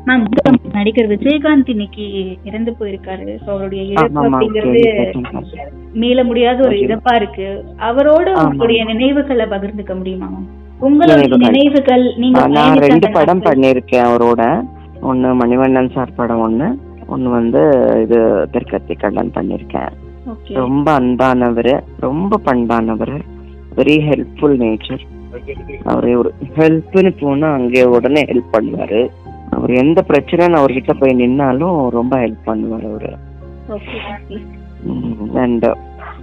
Ma'am நடிகர் விஜயகாந்த் இன்னைக்கு இறந்து போயிருக்காரு. So, அவருடைய இழப்பு ஆமாம்மா, அப்படிங்கிறது கேள்விப்பட்டேன். மீள முடியாத ஒரு ஓகே. இழப்பா இருக்கு. அவரோட ஆமா. உங்களுடைய நினைவுகளை பகிர்ந்துக்க முடியுமா மேம்? உங்களுடைய நினைவுகள். நினைவுகள் நீங்க நான் பயணித்த 2 அந்த படம் நாட்கள். பண்ணியிருக்கேன் அவரோட. ஒண்ணு மணிவண்ணன் சார் படம் ஒண்ணு வந்து இது தெற்கத்தி கண்ணன் பண்ணியிருக்கேன். ஓகே. ரொம்ப அன்பானவர், ரொம்ப பண்பானவர், வெரி ஹெல்ப்ஃபுல் நேச்சர். அவரு ஒரு ஹெல்ப்னு போனா அங்கே உடனே ஹெல்ப் பண்ணுவாரு. அவர் எந்த பிரச்சனைன்னு அவர்கிட்ட போய் நின்னாலும் ரொம்ப ஹெல்ப் பண்ணுவார் அவரு. ஓகே. ஓகே. அண்ட்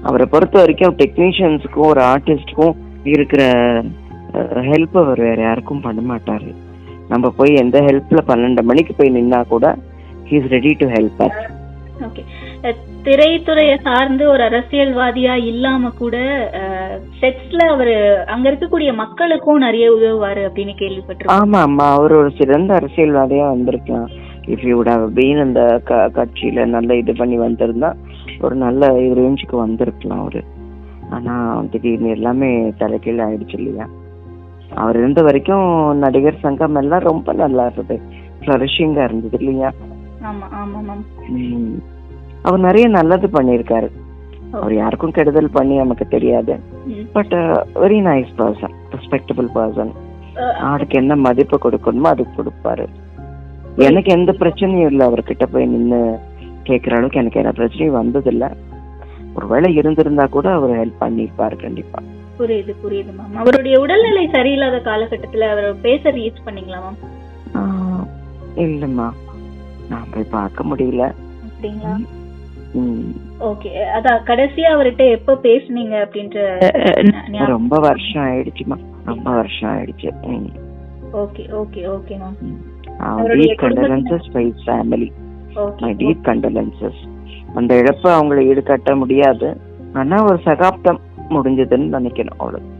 அவரை பொறுத்த வரைக்கும் டெக்னீஷியன்ஸுக்கும் ஒரு ஆர்டிஸ்டுக்கும் இருக்கிற ஹெல்ப் அவர் வேற யாருக்கும் பண்ண மாட்டாரு. நம்ம போய் எந்த ஹெல்ப்ல 12 மணிக்கு போய் நின்னா கூட he is ready to help us. Okay. திரைத்துறையை சார்ந்து ஒரு அரசியல்வாதியா இல்லாம கூட செட்ஸ்ல அவரு அங்க இருக்கக்கூடிய மக்களுக்கும் நிறைய உதவுவாரு அப்படின்னு கேள்விப்பட்டிருக்கோம். ஆமா ஆமா, அவர் ஒரு சிறந்த அரசியல்வாதியா வந்திருக்கலாம். If you would have been இந்த கட்சியில நல்ல இது பண்ணி வந்திருந்தா ஒரு நல்ல ரேஞ்சுக்கு வந்திருக்கலாம் அவரு. ஆனா திடீர்னு எல்லாமே தலைகீழ் ஆயிடுச்சு இல்லையா. அவர் இருந்த வரைக்கும் நடிகர் சங்கம் எல்லாம் ரொம்ப நல்லா இருந்தது, ஃப்ளரிஷிங்கா இருந்தது இல்லையா. ஆமா ஆமா மேம். அவர் நிறைய நல்லது பண்ணியிருக்காரு. அவர் யாருக்கும் கெடுதல் பண்ணி நமக்கு தெரியாது. But very nice person, respectable person. யாருக்கு என்ன மதிப்பு கொடுக்கணுமோ அதுக்கு கொடுப்பாரு. எனக்கு எந்த பிரச்சனையும் இல்லை அவர்கிட்ட போய் நின்று கேட்குற அளவுக்கு எனக்கு என்ன பிரச்சனையும் வந்ததில்லை. ஒருவேளை இருந்திருந்தா கூட அவர் ஹெல்ப் பண்ணியிருப்பாரு கண்டிப்பா. புரியுது புரியுது மேம். அவருடைய உடல்நிலை சரியில்லாத காலகட்டத்துல அவர் பேச ரீச் பண்ணீங்களா மேம்? இல்லைம்மா, நான் போய் பார்க்க முடியல. அப்படிங்களா? ஓகே. அதான் கடைசியா அவர்கிட்ட எப்ப பேசுனீங்க அப்படின்ற ரொம்ப வருஷம் ஆயிடுச்சுமா, ரொம்ப வருஷம் ஆயிடுச்சு. Okay okay okay ma'am. deep condolences for his family. My deep condolences. அந்த இழப்பை அவங்களை ஈடுகட்ட முடியாது. ஆனா ஒரு சகாப்தம் முடிஞ்சதுன்னு நினைக்கணும் அவ்வளவு.